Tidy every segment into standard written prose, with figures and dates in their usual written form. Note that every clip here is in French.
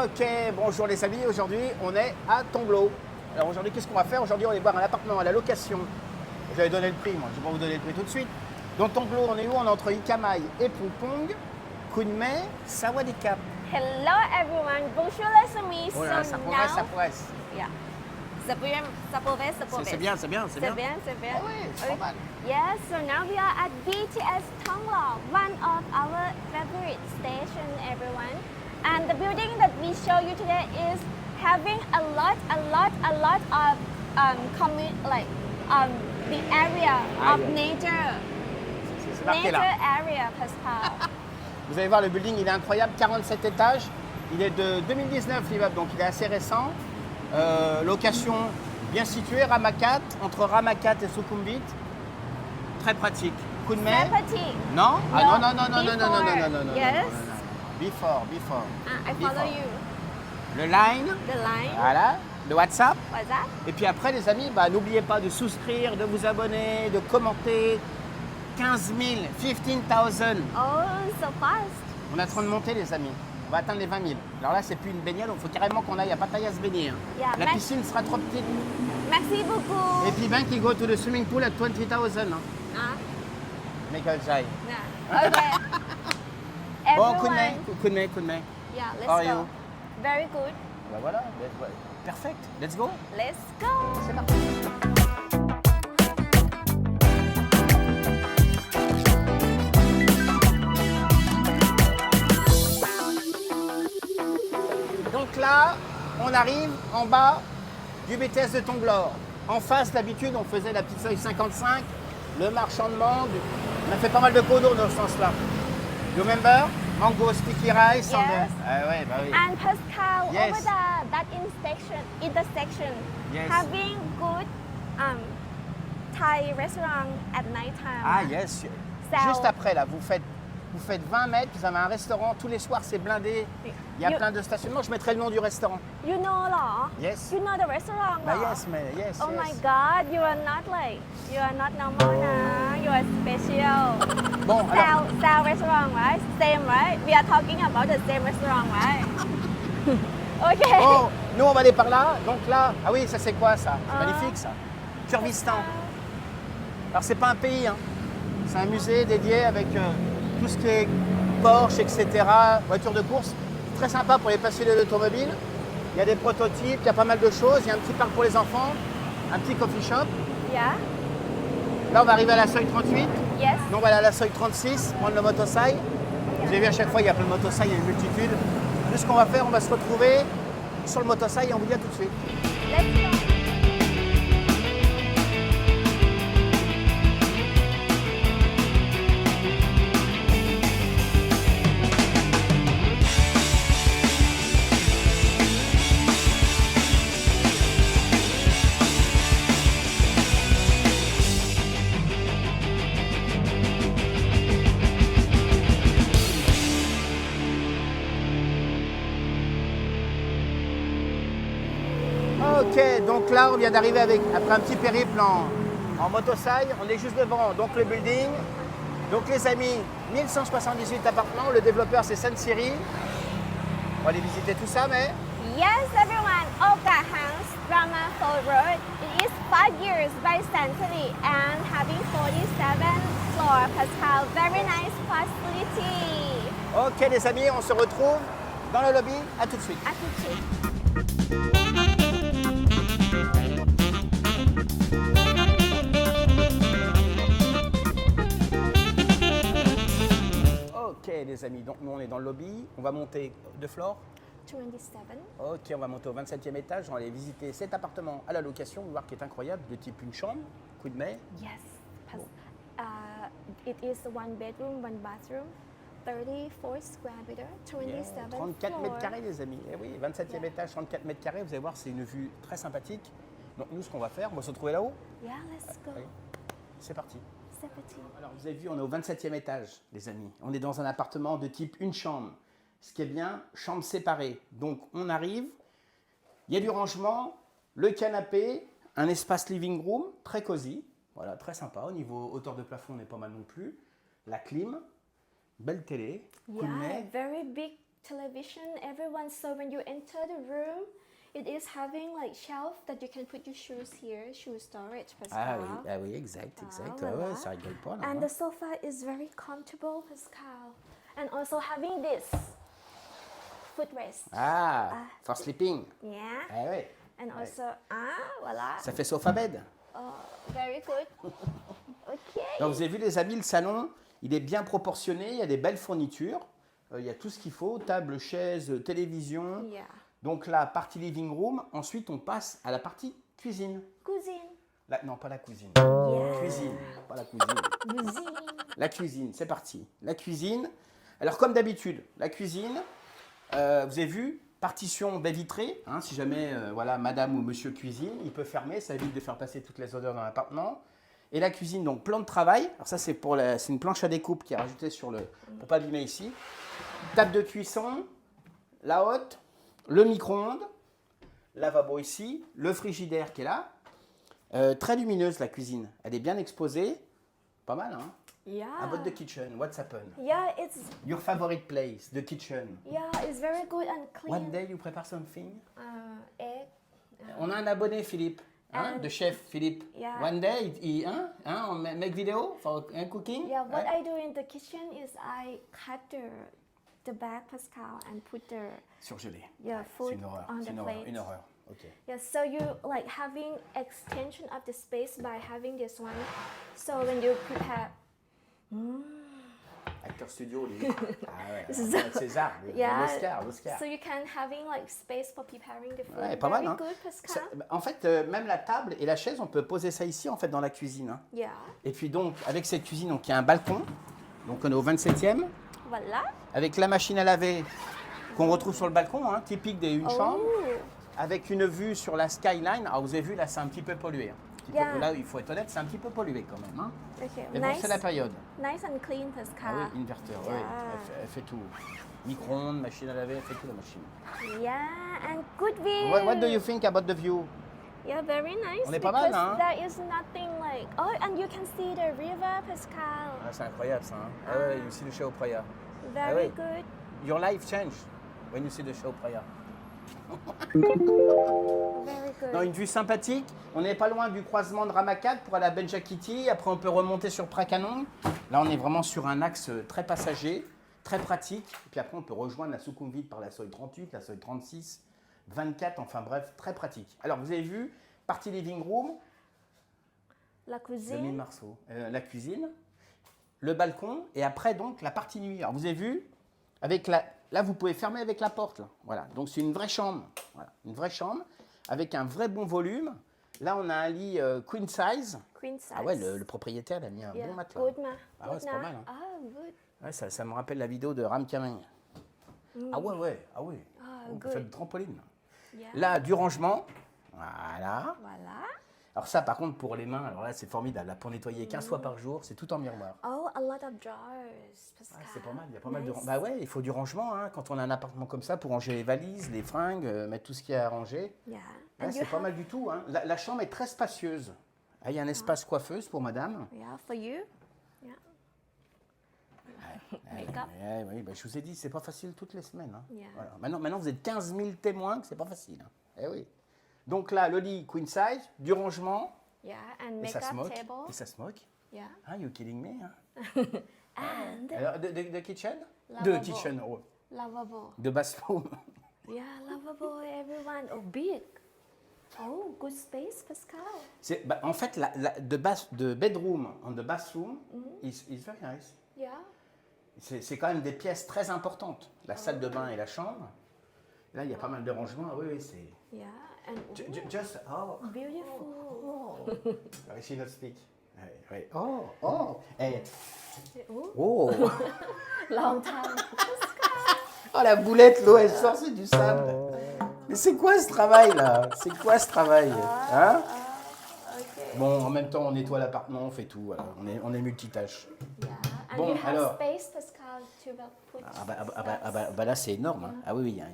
Ok, bonjour les amis, aujourd'hui on est à Tonglo. Alors aujourd'hui qu'est-ce qu'on va faire? Aujourd'hui on va voir un appartement à la location. J'avais donné le prix, moi je vais pas vous donner le prix tout de suite. Dans Tonglo on est où? On est entre Ikamai et Phuphong, Kunmei, Sawadee-Khap. Hello everyone, bonjour les amis. Oh là là, ça progresse, ça progresse. Yeah. Ça progresse. C'est bien, c'est bien, c'est bien. C'est bien. Ah oui, c'est pas mal. Yes, so now we are at BTS Tonglo, one of our favorite station, everyone. And the building that we show you today is having a lot of the area of nature. C'est marqué là. Nature area, Pascal. Vous allez voir, le building il est incroyable, 47 étages. Il est de 2019 l'immeuble, donc il est assez récent. Location bien située, Ramakat, entre Ramakat et Sukhumvit. Très pratique. Kunmei. Très petit. Non? Ah No, non. Yes. Before. I follow you. Le line, The line. voilà, le WhatsApp. What's that? Et puis après, les amis, n'oubliez pas de souscrire, de vous abonner, de commenter. 15 000, 15 000. Oh, so fast. On est en train de monter, les amis. On va atteindre les 20 000. Alors là, c'est plus une baignade, il faut carrément qu'on aille à Pattaya se baigner. Hein. Yeah, La piscine sera trop petite. Merci beaucoup. Et puis, ben, qui go to the swimming pool at 20,000. Hein. Ah, Make a jai. yeah. Okay. Bon, Everyone. Kunmei. Yeah, let's How are go. you? Very good. Ben voilà, perfect. Let's go. Let's go. C'est parti. Donc là, on arrive en bas du BTS de Tonglor. En face, d'habitude, on faisait la petite feuille 55, le marchand de mangue. On a fait pas mal de cours d'eau dans ce sens-là. You remember? Mango sticky rice. Yes. Ah ouais, bah oui. And Pascal, Yes. over that intersection, Yes. having good Thai restaurant at nighttime. Ah yes. So- Juste après, là, vous faites 20 mètres, vous avez un restaurant, tous les soirs c'est blindé. Il y a You- plein de stationnements, je mettrai le nom du restaurant. You know, lah? Yes. You know the restaurant, Bah lah? yes, mais yes. Oh yes. my God, you are not normal, nah. You are special. Bon, alors, Sal restaurant, right? Same, right? We are talking about the same restaurant, right? Okay. bon, nous on va aller par là. Donc là, ah oui, ça c'est quoi ça? C'est Ah. magnifique ça. Kyrgyzstan. Alors c'est pas un pays, hein. C'est un musée dédié avec tout ce qui est Porsche, etc., voitures de course. Très sympa pour les passionnés d'automobile. Il y a des prototypes, il y a pas mal de choses. Il y a un petit parc pour les enfants, un petit coffee shop. Yeah. Là, on va arriver à la seuil 38. Yes. Donc on va aller à la seuil 36, prendre le motosail. Vous avez vu, à chaque fois, il y a plein de motosail, il y a une multitude. Nous, ce qu'on va faire, on va se retrouver sur le motosail et on vous dit à tout de suite. Let's go. Ok, donc là, on vient d'arriver après un petit périple en motosail. On est juste devant donc le building. Donc les amis, 1178 appartements. Le développeur, c'est Sun-Siri. On va aller visiter tout ça, mais Yes, everyone. Oka House, Ramapo Road. It is 5 years by Century and having 47 floor. Pascal, very nice facility. ok les amis, on se retrouve dans le lobby. À tout de suite. À tout de suite. Ok les amis, donc nous on est dans le lobby. On va monter 2 floors. 27. Ok, on va monter au 27e étage. On va aller visiter cet appartement à la location. Vous voir qui est incroyable, de type une chambre, Kunmei. Yes. It is 1 bedroom, 1 bathroom, 34 square meter, 27 34 floor. mètres carrés, les amis. Eh oui, 27e Yeah. étage, 34 mètres carrés. Vous allez voir, c'est une vue très sympathique. Donc, nous, ce qu'on va faire, on va se retrouver là-haut. Yeah, let's go. Allez, c'est parti. 17. Alors, vous avez vu, on est au 27e étage, les amis. On est dans un appartement de type une chambre. Ce qui est bien, chambre séparée. Donc, on arrive, il y a du rangement, le canapé, un espace living room, très cosy. Voilà, très sympa. Au niveau hauteur de plafond, on est pas mal non plus. La clim, belle télé, Yeah, Kunmei. very big television, everyone. So when you enter the room, it is having like shelf that you can put your shoes here, shoe storage, Pascal. Ah oui, exact. voilà. Ouais, ça rigole pas. Là, And hein. the sofa is very comfortable, Pascal. And also having this footrest. For sleeping. Yeah. Ah oui. And also, voilà. Ça fait sofa bed. Oh, very good. Okay. Donc, vous avez vu les amis, le salon, il est bien proportionné, il y a des belles fournitures, il y a tout ce qu'il faut, table, chaise, télévision. Yeah. Donc la partie living room, ensuite on passe à la partie cuisine. Cuisine. Non, pas la cuisine. Yeah. Cuisine, pas la cuisine. Cuisine. La cuisine, c'est parti. La cuisine. Alors comme d'habitude, la cuisine, vous avez vu, partition baie vitrée. Hein, si jamais voilà, madame ou monsieur cuisine, il peut fermer, ça évite de faire passer toutes les odeurs dans l'appartement. Et la cuisine, donc plan de travail. Alors ça c'est c'est une planche à découpe qui est rajoutée sur pour pas abîmer ici. Table de cuisson, la hotte, le micro-ondes, lavabo ici, le frigidaire qui est là. Très lumineuse la cuisine, elle est bien exposée, pas mal hein. Yeah. About the kitchen, what's happened? Yeah, it's Your favorite place, the kitchen. it's very good and clean. One day you prepare something? Egg. On a un abonné Philippe, hein, de chef Philippe. Yeah. One day, on make video for cooking? Yeah, what Ouais. I do in the kitchen is I cut the back, Pascal, and put the Surgelé. yeah C'est food une horreur, on c'est the une horreur, plate. une horreur. Ok. Yeah, so you like having extension of the space by having this one. So when you prepare, Acteur studio, lui. Ah ouais, César, yeah, l'Oscar. so you can having like space for preparing the food. Ouais, pas Very mal, hein. good, Pascal. En fait, même la table et la chaise, on peut poser ça ici, en fait, dans la cuisine. Hein. Yeah, Et puis donc, avec cette cuisine, donc il y a un balcon. Donc on est au 27e. voilà. Avec la machine à laver qu'on retrouve sur le balcon, hein, typique d'une chambre. Oh, Avec une vue sur la skyline. Alors vous avez vu, là, c'est un petit peu pollué. Hein. Un petit peu- Yeah. là, il faut être honnête, c'est un petit peu pollué quand même. Hein. okay, Mais bon, nice, c'est la période. nice and clean, Ah Pascal. oui, inverteur, oui. Yeah. Elle fait tout. Micro-ondes, machine à laver, elle fait tout la machine. Yeah, and good view. What do you think about the view? Yeah, very nice. On est pas mal, because hein? there is nothing like. Oh, and you can see the river, Pascal. Ah, c'est incroyable ça. Hein. Ah ouais, you see the show Praia. Very oui. good. Your life change when you see the show Praia. Very good. Non, une vue sympathique. On n'est pas loin du croisement de Ramakat pour aller à Benjakiti. Après, on peut remonter sur Prakanong. Là, on est vraiment sur un axe très passager, très pratique. Et puis après, on peut rejoindre la Sukhumvit par la Soi 38, la Soi 36, 24. Enfin bref, très pratique. Alors, vous avez vu, partie living room, La le cuisine. 1000 Marceau, la cuisine, le balcon et après, donc, la partie nuit. Alors, vous avez vu, avec là, vous pouvez fermer avec la porte. Là. Voilà. Donc, c'est une vraie chambre. Voilà. Une vraie chambre avec un vrai bon volume. Là, on a un lit queen size. Queen size. Ah ouais, le propriétaire, il a mis un bon matelas. Good, Ah ouais, c'est pas mal, hein. Ah, good. Ouais, ça me rappelle la vidéo de Ram Kameng. Ah ouais. Ah, On peut good. faire du trampoline. Yeah. Là, du rangement. Voilà. Voilà. Alors ça, par contre, pour les mains, alors là, c'est formidable. Là, pour nettoyer 15 fois par jour, c'est tout en miroir. Oh, a lot of drawers, Pascal. Ah, c'est pas mal, il y a pas mal de... Nice. Bah ouais, il faut du rangement, hein, quand on a un appartement comme ça, pour ranger les valises, les fringues, mettre tout ce qu'il y a à ranger. Yeah. Ouais, And c'est you pas have, mal du tout. Hein. La chambre est très spacieuse. Ah, il y a un espace coiffeuse pour madame. Yeah, for you. Yeah. Makeup. Oui, bah, je vous ai dit, c'est pas facile toutes les semaines. Hein. Yeah. Voilà. Maintenant, vous êtes 15 000 témoins que c'est pas facile. Hein. Eh oui. Donc là, le lit queen size, du rangement, Yeah, and et ça se makeup moque. table. Et ça se moque. Yeah. Ah, you kidding me? Hein. And Alors, de kitchen? Lavabo. De kitchen, oh. lavabo. De bathroom. Yeah, lavabo, everyone. Oh, big. Oh, good space, Pascal. Bah, en fait, the bedroom and the bathroom is very nice. Yeah. C'est quand même des pièces très importantes. La salle de bain et la chambre. Là, il y a pas mal de rangements. Oui, oui, c'est... Yeah, and Just... Oh, beautiful. I see not speak. Oui. Oh. Eh. Oh, Oh. long time. Oh, la boulette, l'eau, elle sort, c'est du sable. Mais c'est quoi ce travail, là? C'est quoi ce travail? Hein? Okay. Bon, en même temps, on nettoie l'appartement, on fait tout. Voilà. On est multitâche. Yeah, and Bon, you have alors. space, Pascal, to put. Bah là, c'est énorme. Hein. Ah oui, il y a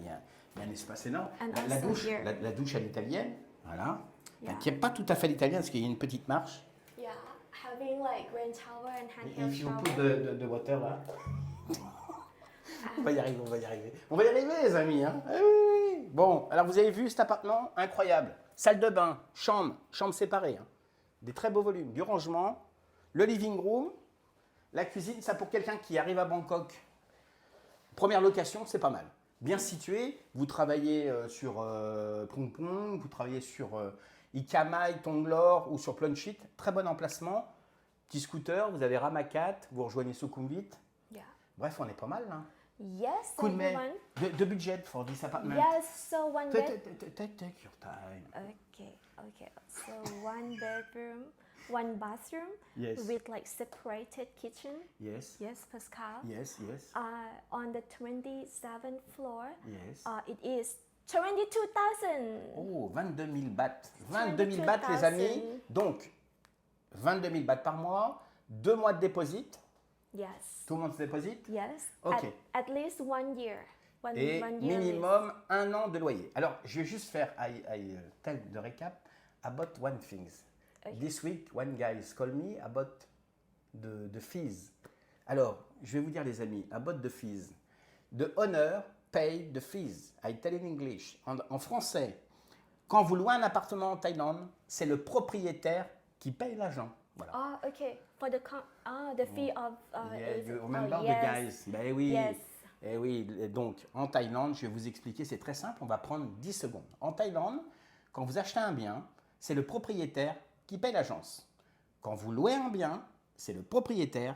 un espace énorme. And La also douche, here. la douche à l'italienne, voilà. Yeah. Qui n'est pas tout à fait l'italienne, parce qu'il y a une petite marche. Yeah, having like rain shower and handheld If you shower. put the water là. On va y arriver, on va y arriver. On va y arriver, les amis. Hein. Oui, oui, oui. Bon, alors vous avez vu cet appartement incroyable. Salle de bain, chambre séparée. Hein. Des très beaux volumes, du rangement, le living room, la cuisine. Ça, pour quelqu'un qui arrive à Bangkok, première location, c'est pas mal. Bien situé, vous travaillez sur Phnom Penh, vous travaillez sur Ikamai, Tonglor ou sur Plunchit. Très bon emplacement. Petit scooter, vous avez Ramakat, vous rejoignez Sukhumvit. Yeah. Bref, on est pas mal là. Yes, Coup de main, everyone. de budget for this apartment. Yes, so one bed. Take your time. Okay. So one bedroom, one bathroom Yes. with like separated kitchen. Yes. Yes, Pascal. Yes, yes. On the 27th floor, Yes. it is 22,000. Oh, 22 000 bahts. 22 000 bahts, les amis. Donc, 22 000 bahts par mois, 2 mois de déposit. Yes. Tout le monde se déposite. Yes. Ok. At least 1 year. Et one year minimum 1 an de loyer. Alors, je vais juste faire I tell the recap about one things. Okay. This week, one guy called me about the fees. Alors, je vais vous dire, les amis, about the fees. The owner pay the fees. I tell in English. En français, quand vous louez un appartement en Thaïlande, c'est le propriétaire qui paye l'agent. Voilà. Oh, okay. For the fee of Yeah, agent. you remember the yes. guys? Ben oui. Yes. Eh oui, et donc en Thaïlande, je vais vous expliquer, c'est très simple, on va prendre 10 secondes. En Thaïlande, quand vous achetez un bien, c'est le propriétaire qui paye l'agence. Quand vous louez un bien, c'est le propriétaire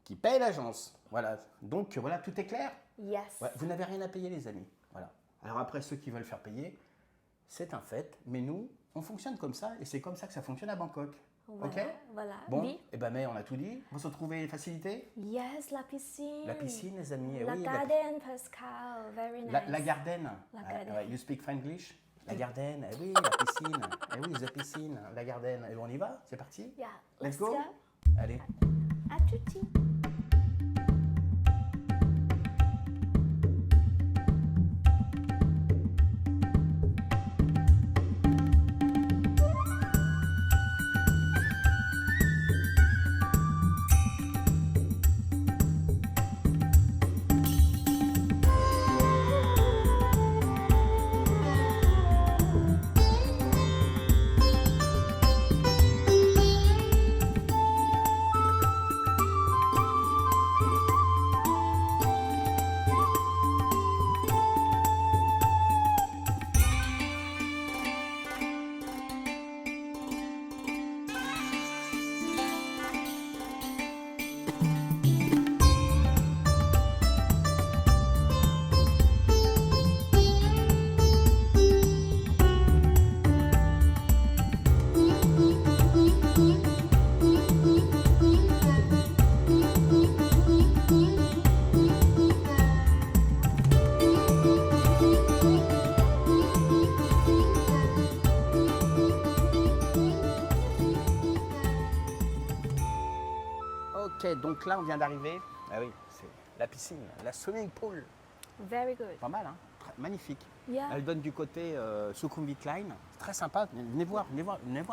qui paye l'agence. Voilà, donc voilà, tout est clair? Yes. Ouais, vous n'avez rien à payer, les amis. Voilà. Alors après, ceux qui veulent faire payer, c'est un fait, mais nous, on fonctionne comme ça, et c'est comme ça que ça fonctionne à Bangkok. Voilà, Ok? voilà. Bon, Oui. et ben mais on a tout dit. Vous se trouvez les facilités? Yes, la piscine. La piscine, les amis. La oui, garden, Pascal. Very nice. la garden. La Ah, garden. ouais, you speak Franglish? La garden, eh oui, la piscine. Eh oui, la piscine, la garden. Et on y va? C'est parti? Yeah, Let's let's go. go. Allez. À tutti. Ok, donc là, on vient d'arriver. Ah oui, c'est la piscine, la swimming pool. Very good. Pas mal, hein? Magnifique. Yeah. Elle donne du côté Sukhumvit Line. C'est très sympa. Venez voir,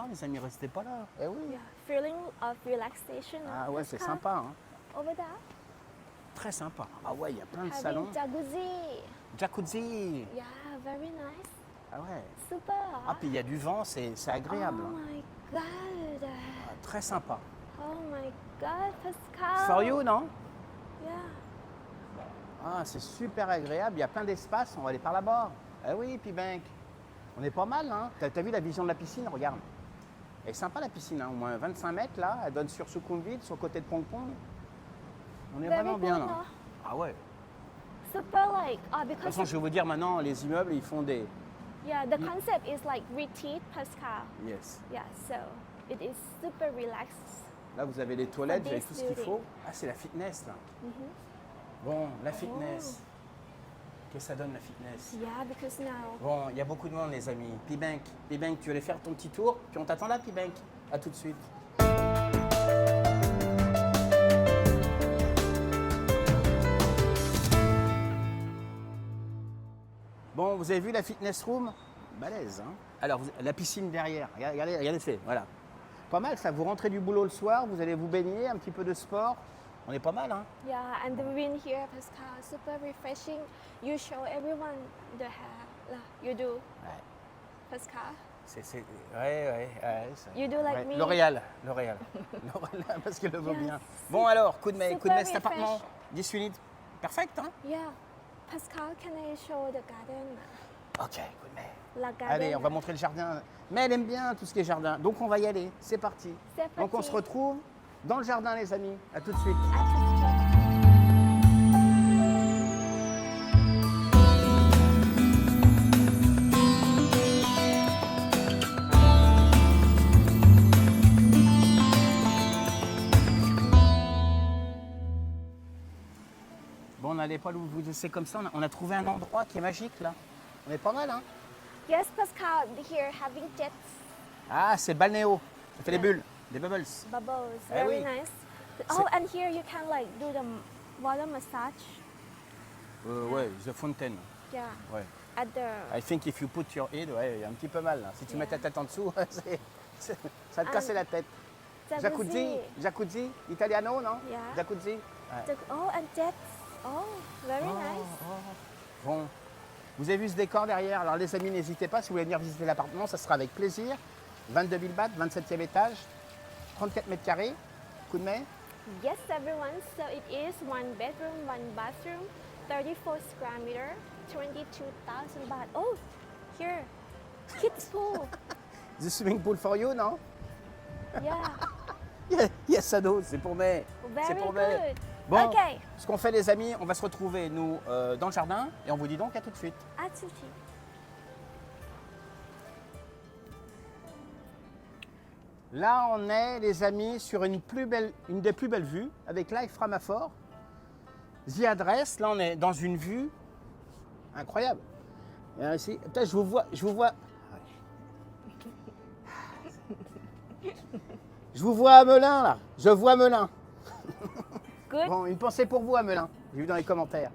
les amis, restez pas là. Eh oui. Yeah. Feeling of relaxation. Ah ouais, c'est Pascal. sympa, hein? Over there. Très sympa. Ah ouais, il y a plein de Having salons. jacuzzi. Jacuzzi. Yeah, very nice. Ah ouais. Super. Ah, puis il y a du vent, c'est agréable. Oh my god. Ah, très sympa. Oh my god, Pascal. For you, non? Yeah. Ah, c'est super agréable. Il y a plein d'espace. On va aller par là-bas. Ah oui, Pibank. On est pas mal, hein? T'as vu la vision de la piscine? Regarde. Elle est sympa, la piscine, hein? Au moins 25 mètres, là. Elle donne sur Sukhumvit, sur le côté de Pong Pong. On est Very vraiment bien, good, là. no? Ah ouais. Super like De toute because façon, je vais vous dire maintenant, les immeubles, ils font des... yeah, the concept is like retreat, Pascal. Yes. Yeah, so it is super relaxed. Là, vous avez les toilettes, vous avez this tout ce qu'il building. faut. Ah, c'est la fitness, là. Bon, la fitness. Qu'est-ce que ça donne, la fitness? Yeah, because now Bon, il y a beaucoup de monde, les amis. Pibank, tu veux aller faire ton petit tour? Puis on t'attend là, Pibank. À tout de suite. Bon, vous avez vu la fitness room? Balèze, hein? Alors, la piscine derrière. Regardez, c'est, voilà. Pas mal, ça. Vous rentrez du boulot le soir, vous allez vous baigner, un petit peu de sport. On est pas mal, hein. Yeah, and the wind here, Pascal, super refreshing. You show everyone the hair. Là, you do, Ouais. Pascal. Ouais. You do like me. L'Oréal. L'Oréal, parce qu'elle le vaut Yes. bien. Bon alors, coup de main, Super cet appartement. refresh. 10 minutes. Perfect, hein. Yeah. Pascal, can I show the garden? Ok, coup de main. La garden. Allez, on va montrer le jardin. Mais elle aime bien tout ce qui est jardin. Donc on va y aller. C'est parti. C'est Donc on parti. se retrouve dans le jardin, les amis. À tout de suite. À tout de suite. Bon, on n'allait pas où vous laisser comme ça. On a trouvé un endroit qui est magique là. On est pas mal, hein. Yes, Pascal, here having jets, Ah, c'est le balnéo. Ça fait des bulles, des bubbles. bubbles, Eh very oui. nice. Oh, and here you can like do the water massage. Ouais, the fountain. Yeah, Ouais. at the. I think if you put your head, ouais, il y a un petit peu mal là. Si tu mets ta tête en dessous, ça va te casser la tête. Jacuzzi, jacuzzi, italiano, non? Yeah. Jacuzzi. Ouais. Oh, and jets. Oh, very nice. Bon, vous avez vu ce décor derrière. Alors les amis, n'hésitez pas, si vous voulez venir visiter l'appartement, ça sera avec plaisir. 22 000 bahts, 27e étage, 34 mètres carrés. Coup de main. Yes, everyone. So it is one bedroom, one bathroom, 34 square meter, 22,000 baht. Oh, here, kids pool. The swimming pool for you, non? Yeah, Yes, ado, c'est pour mai. C'est very pour mai. good. Bon, Okay, ce qu'on fait les amis, on va se retrouver nous dans le jardin et on vous dit donc à tout de suite. à tout de suite. Là, on est, les amis, sur une des plus belles vues avec Live Framafor. The Adresse, là, on est dans une vue incroyable. Et là, ici, peut-être je vous vois. Je vous vois à Melun, là. Je vois Melun. Good. Bon, une pensée pour vous à Melun. J'ai vu dans les commentaires.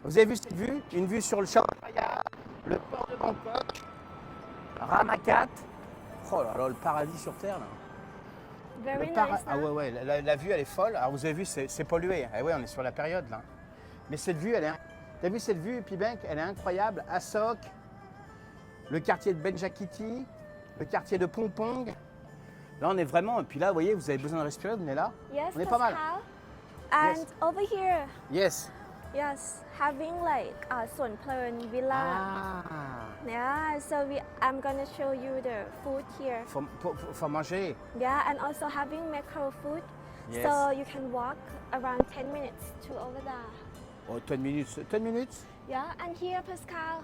Vous avez vu cette vue? Une vue sur le Chao Phraya, le port de Bangkok, Ramakat. Oh là là, le paradis sur terre, là. Very Le nice. Ah huh? ouais, la vue elle est folle. Alors vous avez vu, c'est pollué. Ah ouais, on est sur la période là. Mais cette vue, t'as vu cette vue, Pibenk, elle est incroyable. Assok, le quartier de Benjakiti, le quartier de Pompong. Là on est vraiment, et puis là vous voyez, vous avez besoin de respirer, vous venez là. Yes, On est pas mal. Pascal. And Yes. over here, Yes. yes, having like Suan Pleun Villa. Ah, Yeah, so I'm gonna show you the food here. faut manger. Yeah, and also having macro food. Yes. So you can walk around 10 minutes to over there. Oh, 10 minutes. 10 minutes? Yeah, and here, Pascal,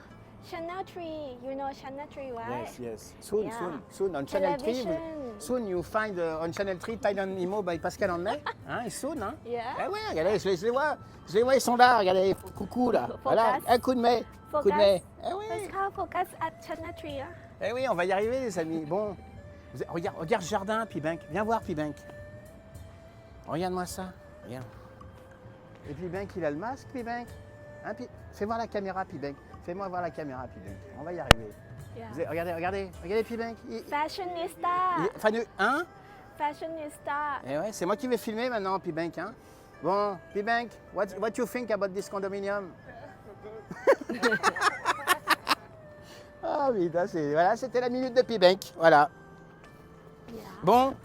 Channel 3. You know Channel 3, right? Yes. Soon, Yeah. soon. On Channel 3, Television. soon you find on Channel 3 Thailand Imo by Pascal André. Hein, soon, hein? Yeah. Eh ouais, regardez, je les vois, ils sont là, regardez, coucou là. Voilà, un coup de main, coup de Focus. main. Eh oui, Pascal, focus at Channel 3. Yeah? eh oui, on va y arriver les amis. Bon, regarde ce jardin, Pibenk, viens voir Pibenk. Regarde-moi ça, regarde. Et Pibenk, il a le masque, Pibenk. Hein, fais voir la caméra, Pibenk. Fais-moi voir la caméra, Pibenk. On va y arriver. Yeah. Regardez Pibenk. Fashionista. Hein? Fashionista. Eh ouais, c'est moi qui vais filmer maintenant, Pibenk. Hein? Bon, Pibenk, what you think about this condominium? Ah oui, voilà, c'était la minute de Pibenk. Voilà. Yeah. Bon,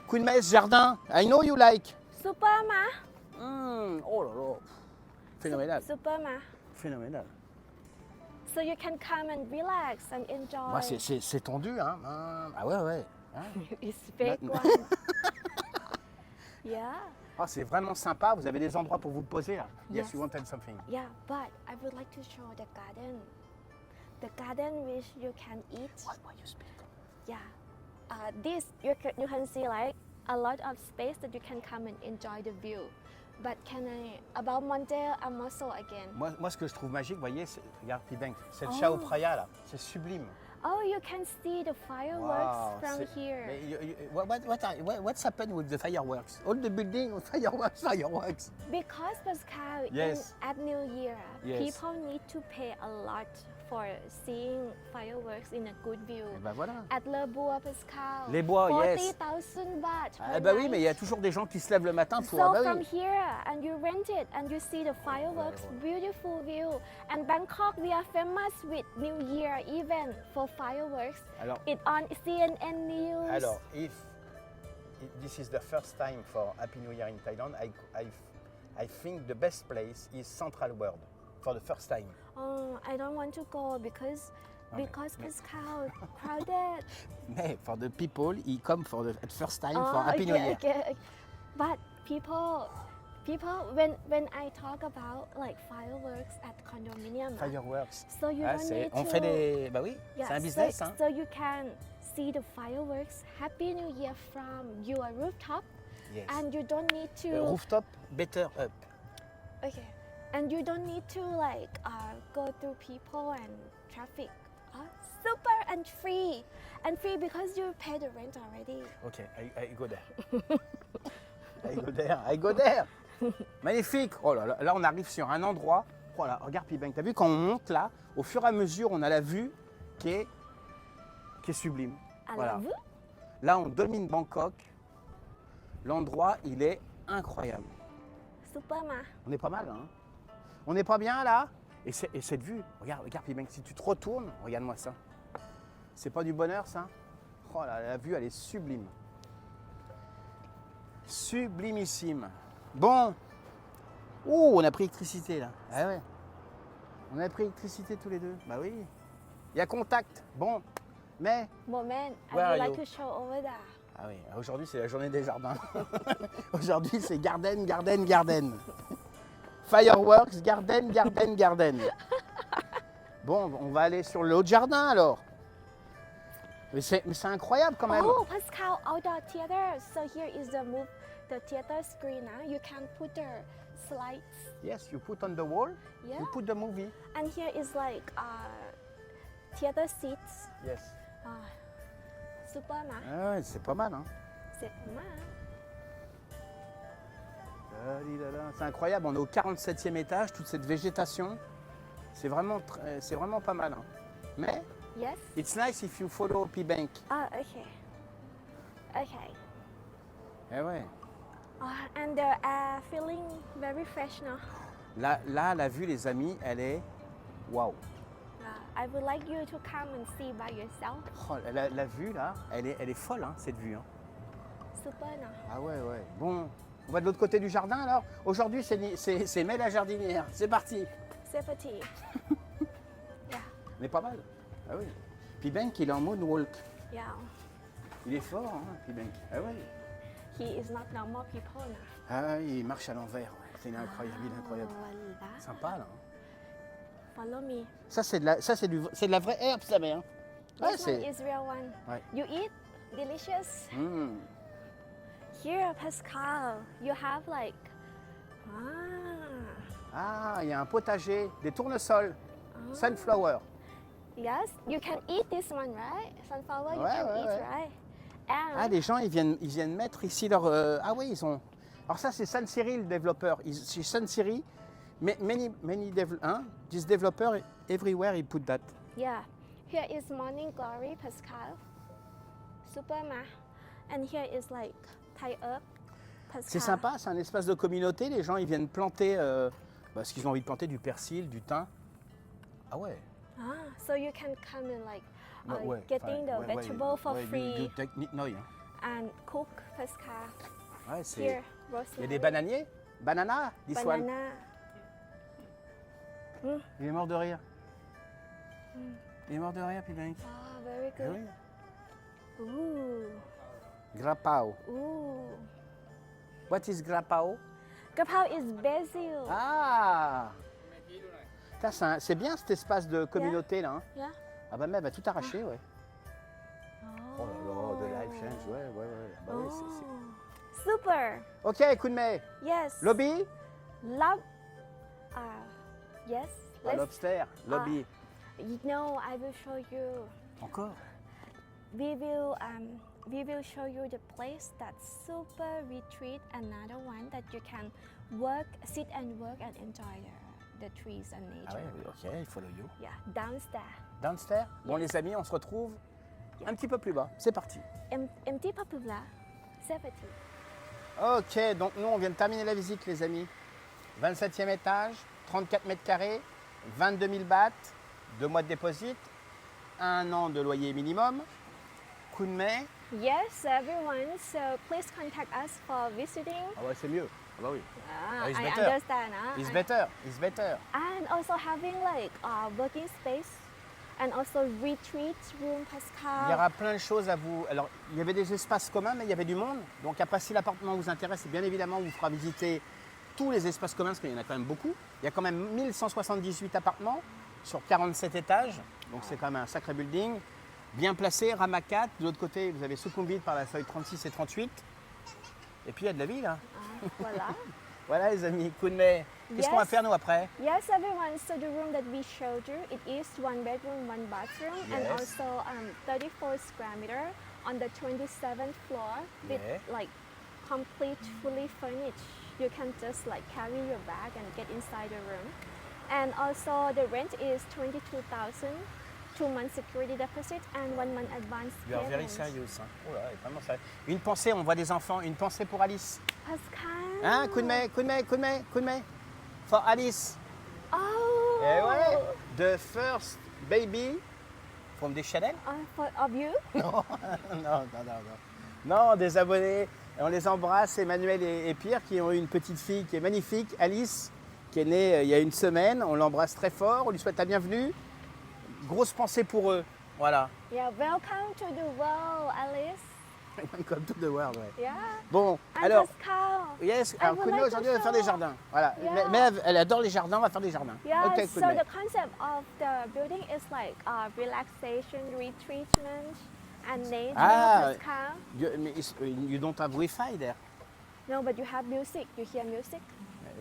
coup de main, ce jardin. I know you like. Super ma. Oh là là. Phénoménal. Super ma. Phénoménal. So you can come and relax and enjoy. Ouais, c'est tendu, hein. Ah ouais. Hein? It's big No- one. Yeah. Ah, c'est vraiment sympa. Vous avez des endroits pour vous poser là. Yes. You wanted something. Yeah, but I would like to show the garden. The garden which you can eat. What you speak? Yeah. This you can see like a lot of space that you can come and enjoy the view. But about Monte Amoso again? Moi, ce que je trouve magique, vous voyez, regarde Pibenk, c'est le Oh. Chao Phraya là. C'est sublime. Oh, you can see the fireworks from c'est- here. What's happened with the fireworks? All the building, fireworks. Because Pascal, Yes. at New Year, Yes. people need to pay a lot for seeing fireworks in a good view. Et ben voilà. At Le Bois, Pascal. Les Bois, yes. 40,000 baht. Ah per bah oui, night. mais il y a toujours des gens qui se lèvent le matin pour... So ah bah from oui. here, and you rent it, and you see the fireworks, beautiful view. And Bangkok, we are famous with New Year event for fireworks. Alors, It on CNN News. alors, if this is the first time for Happy New Year in Thailand, I think the best place is Central World for the first time. Oh, I don't want to go because mais- Pascal crowded. Mais for the people, he come for the first time Oh, for Happy New Year. okay. But people, when I talk about like fireworks at condominium, Fireworks. so you Ah, don't c'est- need on to. fait des... Bah oui, Yeah, c'est un business. so, hein. so you can see the fireworks. Happy New Year from your rooftop, Yes. and you don't need to. Rooftop, better up. Okay, and you don't need to like go through people and traffic. Super and free because you pay the rent already. Ok, I go there. I go there. Magnifique. Oh là là, là on arrive sur un endroit. Voilà, regarde Pibeng, t'as vu quand on monte là, au fur et à mesure, on a la vue qui est sublime. À Voilà. la vue? Là, on domine Bangkok. L'endroit, il est incroyable. Super ma. On est pas mal, hein. On n'est pas bien là. Et cette vue, regarde Pibeng, si tu te retournes, regarde-moi ça. C'est pas du bonheur ça? Oh là, la vue, elle est sublime. Sublimissime. Bon. Ouh, on a pris électricité là. Ah ouais. On a pris électricité tous les deux. Bah oui. Il y a contact. Bon. Mais. Moment, I Where would are like you? to show over there. Ah oui, aujourd'hui c'est la journée des jardins. Aujourd'hui c'est garden, garden, garden. Fireworks, garden, garden, garden. Bon, on va aller sur l'autre jardin alors. Mais c'est incroyable quand même. Oh, Pascal, outdoor theater. So here is the theater screen. You can put the slides. Yes, you put on the wall, Yeah. you put the movie. And here is like theater seats. Yes. Super ma. Ah ouais, c'est pas mal, hein. C'est ma. C'est incroyable, on est au 47e étage, toute cette végétation. C'est vraiment pas mal, hein. Mais Yes. it's nice if you follow Pibeng. Ah, okay. Okay. Eh ouais. And the air feeling very fresh now. Là, la vue, les amis, elle est waouh. I would like you to come and see by yourself. Oh, la vue là, elle est folle, hein, cette vue. Hein. Super now. Ah ouais, ouais. Bon, on va de l'autre côté du jardin alors. Aujourd'hui, c'est Mel la jardinière. C'est parti. C'est petit. Yeah. Mais pas mal. Ah oui. Pibeng, il est en moonwalk. Yeah. Il est fort, hein, Pibeng. Ah ouais. He is not normal people now. Ah, il marche à l'envers. Ouais. C'est incroyable, il est incroyable. Voilà. Sympa là. Hein. Follow me. Ça, c'est de la vraie herbe, ça, mais. Hein. Ouais, This one is real one. Ouais. You eat delicious. Mmh. Here, Pascal, you have like Ah, il y a un potager, des tournesols, sunflower. yes, you can eat this one, right? Sunflower, you Ouais, can ouais, eat, ouais. right? And Ah, les gens, ils viennent mettre ici leur... Ah oui, ils ont... Alors ça, c'est Sun Siri, le développeur. Chez Sun Siri, this developer, everywhere, he put that. yeah, here is morning glory, Pascal. Super ma. And here is like tie up, Pascal. C'est sympa, c'est un espace de communauté. Les gens, ils viennent planter... parce qu'ils ont envie de planter du persil, du thym. Ah ouais. Ah, so you can come and like Ouais, getting enfin, the ouais, vegetable for ouais, free you take Nitnoy, hein. and cook, Pascal. Ouais, c'est... Here, Il y a rosemary. des bananiers. Banana, this one. Banana. Il est mort de rire. Il est mort de rire, Pibeng. Ah, very Eh good. oui. Ooh, Grapao. ooh. What is grapao? Gapao is basil. Ah! Ça, c'est bien cet espace de communauté là. Hein. Yeah. Ah bah mais elle va tout arracher, ouais. Oh. Oh là là, de life change, ouais. Bah oui, Super. Ok, Kunmei. Yes. Lobby? Love. Yes. Pas lobster, lobby. You know, I will show you. Encore? We will show you the place that's super retreat. Another one that you can work, sit and work and enjoy the trees and Ah nature. ouais, ok, il follow you. Yeah, downstairs. Downstairs. Bon les amis, on se retrouve un petit peu plus bas. C'est parti. Empty popular 70. Ok, donc nous on vient de terminer la visite les amis. 27e étage, 34 mètres carrés, 22 000 bahts, 2 mois de déposit, 1 an de loyer minimum. Kunmei. Yes, everyone. So please contact us for visiting. Ah ouais, c'est mieux. Ah bah oui. It's I better. understand. It's better. It's better. And also having like working space and also retreat room, Pascal. Il y aura plein de choses à vous. Alors, il y avait des espaces communs, mais il y avait du monde. Donc après, si l'appartement vous intéresse, bien évidemment, on vous fera visiter tous les espaces communs, parce qu'il y en a quand même beaucoup. Il y a quand même 1178 appartements sur 47 étages. Donc c'est quand même un sacré building. Bien placé, Ramakat. De l'autre côté, vous avez Sukhumvit par la feuille 36 et 38. Et puis il y a de la vie là. Voilà. Voilà les amis, Kunmei. Qu'est-ce qu'on va Yes. faire nous après? Yes, everyone. So the room that we showed you, it is 1 bedroom, 1 bathroom, and Yes. also 34 square meter on the 27th floor with Yeah. like complete, fully furnished. You can just like carry your bag and get inside the room. And also the rent is 22,000, 2 months security deposit and 1 month advance You are very payment. serious. Hein. Oh là, vraiment sérieux. Une pensée, on voit des enfants, une pensée pour Alice. Pascal. Hein, Kunmei, Kunmei, Kunmei, Kunmei. For Alice. Oh. Eh ouais, the first baby from the Chanel. Of you? Non, non, non, non, non. Non, des abonnés. On les embrasse, Emmanuel et Pierre, qui ont eu une petite fille qui est magnifique, Alice, qui est née il y a une semaine. On l'embrasse très fort, on lui souhaite la bienvenue. Grosse pensée pour eux. Voilà. Yeah, welcome to the world, Alice. Comme tout the world, ouais. Yeah. Bon, And alors, Pascal. yes, I alors would Kunmei like aujourd'hui to on va faire des show. jardins. Voilà. Yeah. Mais elle adore les jardins, on va faire des jardins. Yeah, Ok, so Kunmei. the concept of the building is like relaxation, retreatment, and nature, Ah. Pascal. You don't have Wi-Fi there. No, but you have music. You hear music?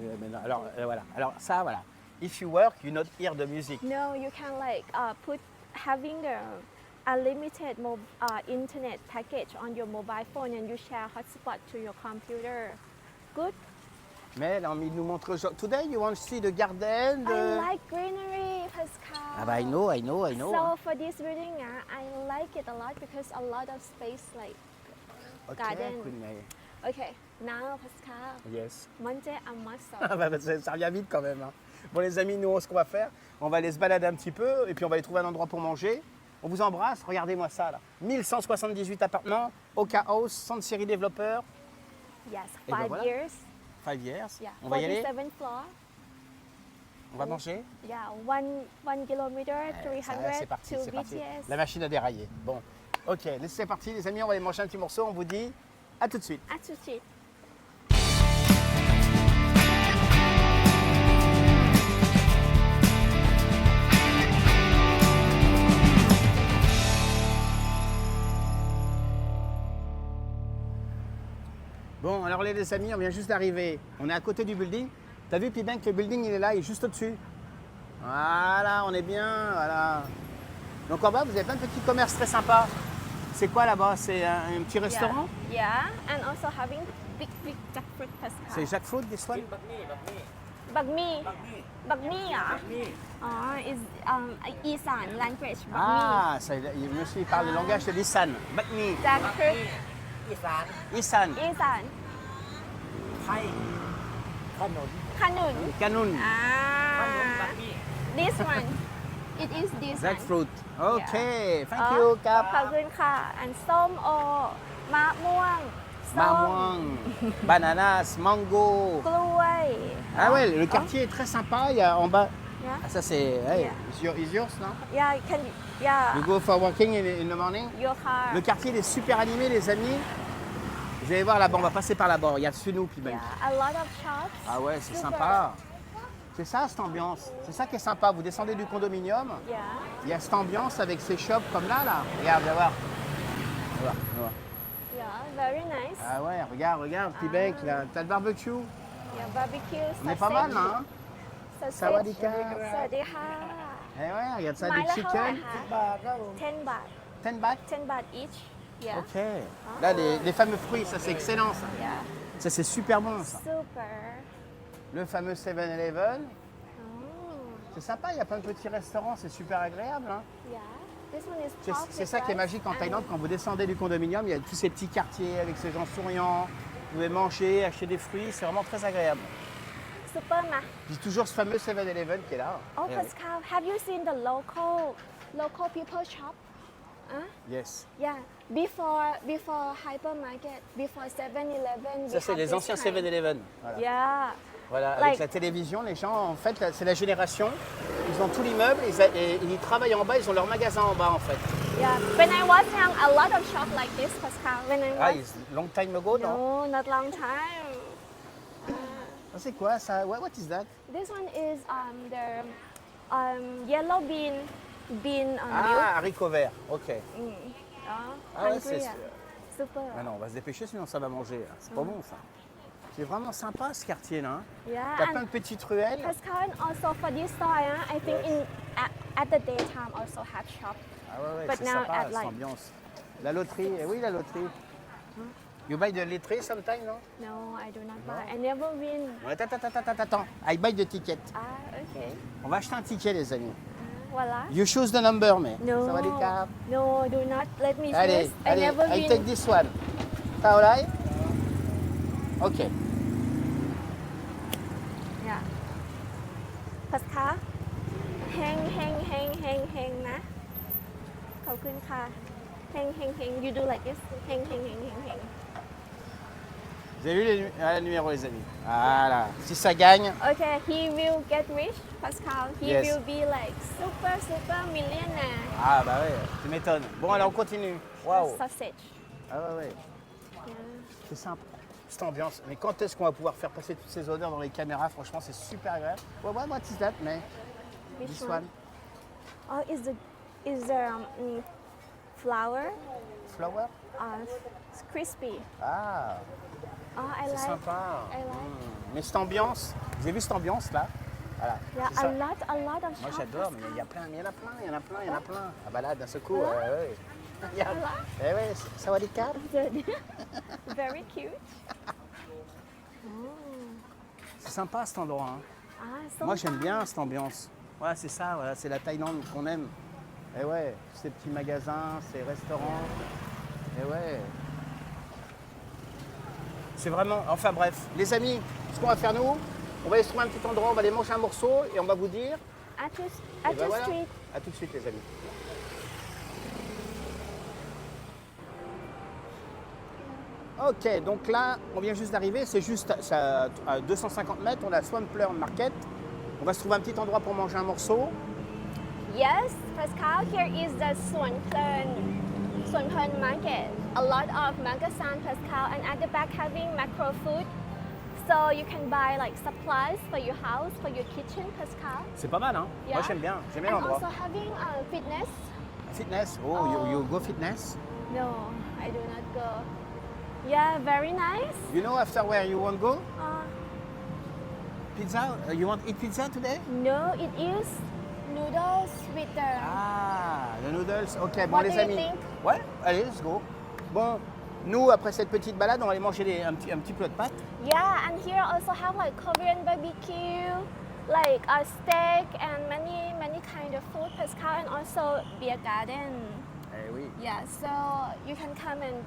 Mais non, alors, voilà. Alors ça, voilà. If you work, you not hear the music. No, you can like put having the unlimited internet package on your mobile phone and you share hotspot to your computer. Good. Mais là, il nous montre. Today, you want to see the garden. I like greenery, Pascal. Ah bah, I know. So for this building, I like it a lot because a lot of space like Ok, garden. Kunmei. Okay, now Pascal, Yes. Monte a muscle. Ah bah, ça revient vite quand même. Hein. Bon les amis, nous, ce qu'on va faire, on va aller se balader un petit peu et puis on va aller trouver un endroit pour manger. On vous embrasse, regardez-moi ça là. 1178 appartements, Oka House, centre série développeur, Yes, Et ben 5 voilà. years. 5 years. Yeah, On va y aller, 47 floor. on va manger. Yeah, 1 kilometer, Ça, 300 c'est parti, to c'est parti. BTS. La machine a déraillé. Bon, ok, c'est parti les amis, on va aller manger un petit morceau, on vous dit à tout de suite. Attitude. Bon, alors les amis, on vient juste d'arriver. On est à côté du building. T'as vu, Pibank, le building, il est là, il est juste au-dessus. Voilà, on est bien, voilà. Donc en bas, vous avez plein de petits commerces très sympas. C'est quoi là-bas? C'est un petit restaurant? Yeah, and also having big jackfruit, Pascal. C'est Jack Fruit, this one? Bagmi. Bagmi, is Isan language. Bagmi. Ah, ça, monsieur il parle le langage de l'Isan. Bakmi. Jackfruit. Isan. Isan. ไทยขนม Kanun. Kanun. This one. It is this Jack one. Fruit. Ok, thank อ๋อ you ครับ ขอบคุณค่ะ and ส้มโอมะม่วงส้ม Mamouang, bananas, mango. กล้วย Ah ouais, le quartier est très sympa. Il y a en bas. Yeah. Ah, ça c'est. Hey, Yeah. is yours, non? Yeah, can yeah. You go for walking in the morning? Your car. Le quartier il est super animé, les amis. Vous allez voir là-bas, on va passer par là-bas. Il y a Sunou puis Yeah, a lot of shops. Ah ouais, c'est Super. sympa. C'est ça cette ambiance. C'est ça qui est sympa. Vous descendez du condominium, Yeah. il y a cette ambiance avec ces shops comme là. Regarde, viens voir. Viens voir, viens voir. Yeah, very nice. Ah ouais, regarde, Pibec, là. T'as le barbecue. Yeah, barbecue. On est pas mal, là. Hein? Sausage. Sawadika. สวัสดีค่ะ Eh ouais, regarde ça, ไม้ du ละเท่าไหร่ chicken. คะ บาทครับผม 10 บาท 10 bahts. 10 บาท each. Yeah. Ok. Là, les fameux fruits, ça c'est excellent, ça. Yeah. Ça c'est super bon, ça. Super. Le fameux 7-Eleven. C'est sympa, il y a plein de petits restaurants, c'est super agréable. Hein. Yeah. This one is C'est- pork C'est with ça qui est rice magique en and- Thaïlande, quand vous descendez du condominium, il y a tous ces petits quartiers avec ces gens souriants. Vous pouvez manger, acheter des fruits, c'est vraiment très agréable. Super ma. J'ai toujours ce fameux 7-Eleven qui est là. Oh, Eh oui. Pascal, have you seen the local people shop? Huh? Yes. Yeah. Before hypermarket, before 7-Eleven. Ça, c'est les anciens 7-Eleven. Voilà. Yeah. Voilà, avec Like- la télévision, les gens, en fait, c'est la génération. Ils ont tout l'immeuble et ils travaillent en bas, ils ont leur magasin en bas, en fait. Yeah. When I was young, a lot of shop like this, Pascal. When I was Ah, long time ago, non? no, not long time. Ah, c'est quoi ça? What is that? This one is the yellow bean milk. Ah, haricots verts, ok. Oh, Ah ouais, hungry, c'est- yeah. Super. Ah non, on va se dépêcher, sinon ça va manger. C'est pas bon, ça. C'est vraiment sympa, ce quartier-là. Hein. Yeah. T'as plein And de petites ruelles. Pascal, also for this store, I think at the daytime also have shop. Ah ouais, But c'est now sympa, at cette like- ambiance. La loterie, eh oui, la loterie. You buy the lottery sometime, non? No, I do not buy. I never win. Attends. I buy the ticket. Ah, okay. On va acheter un ticket, les amis. Voilà. You choose the number, mais. No. Ça va les cartes. No, do not let me Allez, choose. I never I win. take this one. Taolai? Ok. Yeah. Pascal, hang นะ ขอบคุณค่ะ hang. You do like this. Hang. Vous avez vu le numéro, les amis? Voilà. Si ça gagne, Okay, he will get rich, Pascal. He Yes. will be like super millionaire. ah bah ouais, tu m'étonnes. Bon, alors on continue. Waouh. Sausage. Ah ouais. Yeah. C'est sympa. Cette ambiance. Mais quand est-ce qu'on va pouvoir faire passer toutes ces odeurs dans les caméras? Franchement, c'est super agréable. What is that, mais Which this one? one? Oh, is the flour? Flower? It's crispy. Ah, Oh, I c'est like. sympa. I like. Mais cette ambiance, vous avez vu cette ambiance là? Voilà. Yeah, c'est ça. a lot of Moi shops. j'adore, mais il y en a plein. Ah bah là, d'un seul coup, ouais. Regarde. Voilà. Eh ouais, ça va les câbles? Very cute. C'est sympa cet endroit. Hein. Ah, so Moi j'aime bien cette ambiance. Voilà, c'est ça, voilà, c'est la Thaïlande qu'on aime. Et ouais, ces petits magasins, ces restaurants. Et ouais. C'est vraiment. Enfin bref, les amis, ce qu'on va faire nous, on va aller se trouver un petit endroit, on va aller manger un morceau et on va vous dire. Atu Et ben voilà. Street. À tout de suite, les amis. Ok, donc là, on vient juste d'arriver, c'est juste à 250 mètres, on a Swampler Market. On va se trouver un petit endroit pour manger un morceau. Yes, Pascal, here is the Suan Phern market. A lot of magasin, Pascal, and at the back having macro food. So you can buy like supplies for your house, for your kitchen, Pascal. C'est pas mal, hein? Yeah. Moi, j'aime bien And l'endroit. also having fitness. Fitness, you go fitness? No, I do not go. Yeah, very nice. You know after where you want go? Uh, Pizza? You want eat pizza today? no, it is noodles with the. Ah, the noodles. Ok, bon What les do you amis. think? Ouais, allez, let's go. Bon, nous, après cette petite balade, on va aller manger un petit plat de pâtes. Yeah, and here also have like Korean barbecue, like a steak and many kind of food, Pascal, and also beer garden. Eh oui. Yeah, so you can come and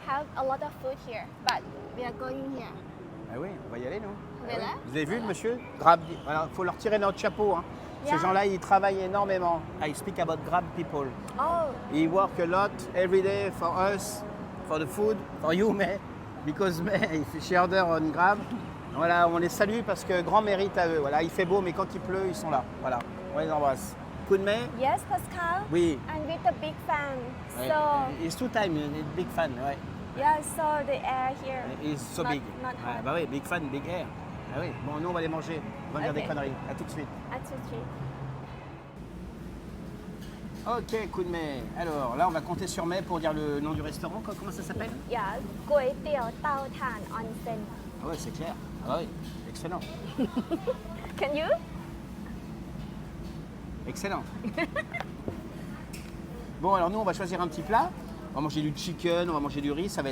have a lot of food here, but we are going here. Ah oui, on va y aller, nous. On Ah est oui. là? Vous avez vu le monsieur? Grab. Voilà, faut leur tirer notre chapeau. Hein. Yeah. Ces gens-là, ils travaillent énormément. I speak about Grab people. Oh, He work a lot every day for us, for the food, for you, mais because she order on Grab. Voilà, on les salue parce que grand mérite à eux. Voilà, il fait beau, mais quand il pleut, ils sont là. Voilà, on les embrasse. Coup de main? yes, Pascal. Oui. And with the big fan. Ouais. So It's two time, big fan, ouais. yeah, so the air here. It's so Not- big. not Ouais, hot. bah oui, big fan, big air. Ah oui, bon, nous on va les manger. On va faire des Ok. conneries. À tout de suite. At 2-3. Ok, coup de main. Alors là, on va compter sur May pour dire le nom du restaurant. Comment ça s'appelle? Yeah, Goi Tiao Tao Tan Onsen. Ah ouais, c'est clair. Ah oui, excellent. Can you? Excellent. Bon, alors nous, on va choisir un petit plat. On va manger du chicken, on va manger du riz. Ça va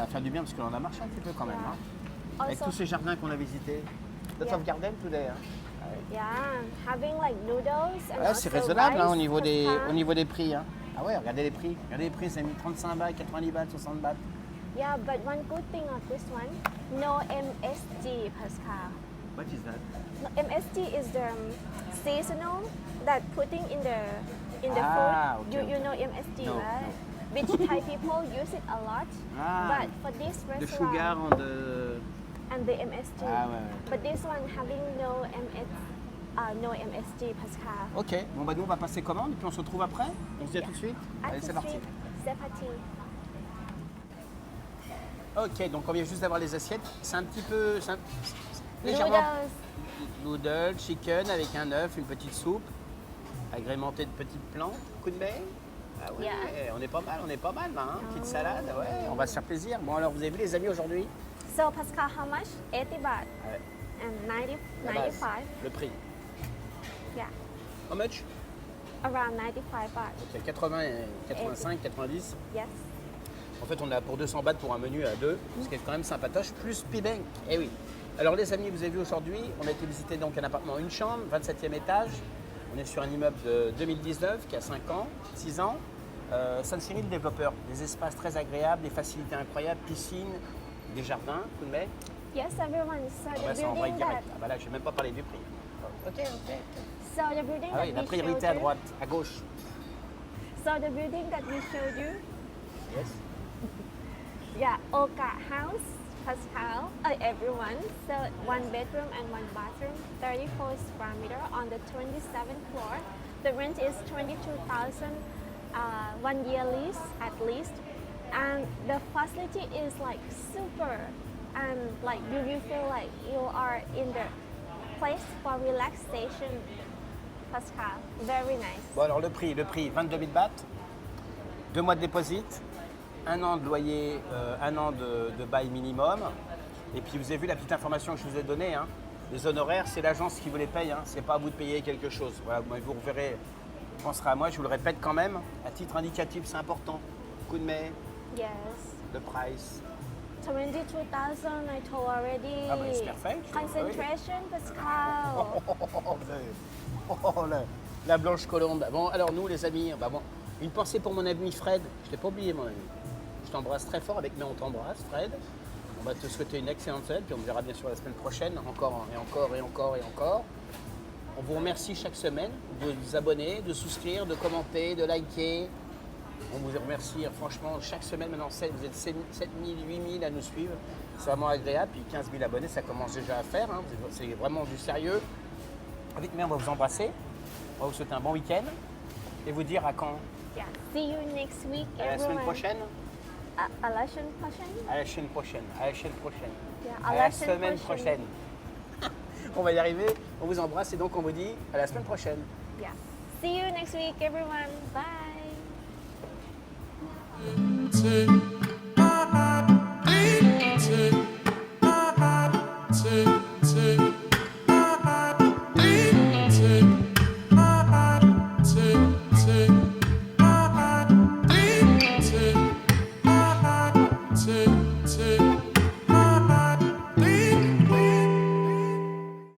faire du bien parce qu'on en a marché un petit peu quand même. Hein. Avec Also, tous ces jardins qu'on a visités. Lot Yeah. of garden today. Hein. Yeah, having like noodles and Ouais, c'est also raisonnable rice, hein, au pasta. niveau des prix. Hein. Ah ouais, regardez les prix. Regardez les prix, ça a mis 35 bahts, 90 bahts, 60 bahts. Yeah, but one good thing of this one, no MSG, Pascal. What is that? No, MSG is the seasonal that putting in the Ah, food. okay, You know MSG, No, right? Which Thai people use it a lot. Ah, But for this the restaurant sugar on the... and the MSG. Ah ouais, ouais. But this one having no MSG, Pascal. Ok, bon bah nous on va passer commande et puis on se retrouve après. On se dit à tout de suite. Allez, c'est parti. C'est parti. Ok, donc on vient juste d'avoir les assiettes. C'est un petit peu... légèrement... Noodles. Noodles, chicken avec un œuf, une petite soupe, agrémentée de petites plantes, coup de baie. Ah ouais, Yeah. on est pas mal là, hein. Petite salade, ouais, on va se faire plaisir. Bon alors vous avez vu les amis aujourd'hui? So Pascal, how much? 80 baht Ouais, and 90, la base, 95. le prix. Yeah, How much? around 95 baht. Ok, 80, 85, 90. Yes. En fait on a pour 200 bahts pour un menu à deux, ce qui est quand même sympatoche, plus P-Bank. Eh oui. Alors les amis, vous avez vu aujourd'hui, on a été visiter donc un appartement, une chambre, 27e étage. On est sur un immeuble de 2019 qui a 5 ans, 6 ans. San Cyril, le développeur, des espaces très agréables, des facilités incroyables, piscine, des jardins, coup de mai. Yes, everyone. So Ah the bah ça en break building direct. that Ah bah là, je n'ai même pas parlé du prix. Ok, ok. so the building Ah that oui, la we priorité showed à you. droite, à gauche. So the building that we showed you, Yes. yeah, Oka House, Pascal, everyone. So 1 bedroom and 1 bathroom, 34 square meter on the 27th floor. The rent is 22,000, 1 year lease at least, and the facility is like super, and like you will feel like you are in the place for relaxation. Pascal, very nice. Bon alors le prix, 22 000 bahts, 2 mois de déposit, 1 an de loyer, 1 an de bail minimum. Et puis vous avez vu la petite information que je vous ai donnée, hein. Les honoraires, c'est l'agence qui vous les paye, hein. C'est pas à vous de payer quelque chose. Voilà, vous reverrez, on pensera à moi, je vous le répète quand même, à titre indicatif, c'est important. Coup de mai, Yes. le price. 22,000 I told already. Ah bah, it's perfect. Concentration, Pascal. Oh, la blanche colombe. Bon, alors nous les amis, bah bon, une pensée pour mon ami Fred. Je t'ai pas oublié mon ami. Je t'embrasse très fort avec mais on t'embrasse Fred. On va te souhaiter une excellente semaine, puis on verra bien sûr la semaine prochaine, encore et encore et encore et encore. On vous remercie chaque semaine de vous abonner, de souscrire, de commenter, de liker. On vous remercie franchement chaque semaine. Maintenant, vous êtes 7 000, 8 000 à nous suivre. C'est vraiment agréable. Puis 15 000 abonnés, ça commence déjà à faire. Hein. C'est vraiment du sérieux. Avec moi, on va vous embrasser. On va vous souhaiter un bon week-end. Et vous dire à quand? Yeah. See you next week, À la everyone. semaine prochaine? À la semaine prochaine? À la chaîne prochaine. À la chaîne prochaine. Yeah, À la semaine prochaine. On va y arriver. On vous embrasse et donc on vous dit à la semaine prochaine. Yeah. See you next week, everyone. Bye.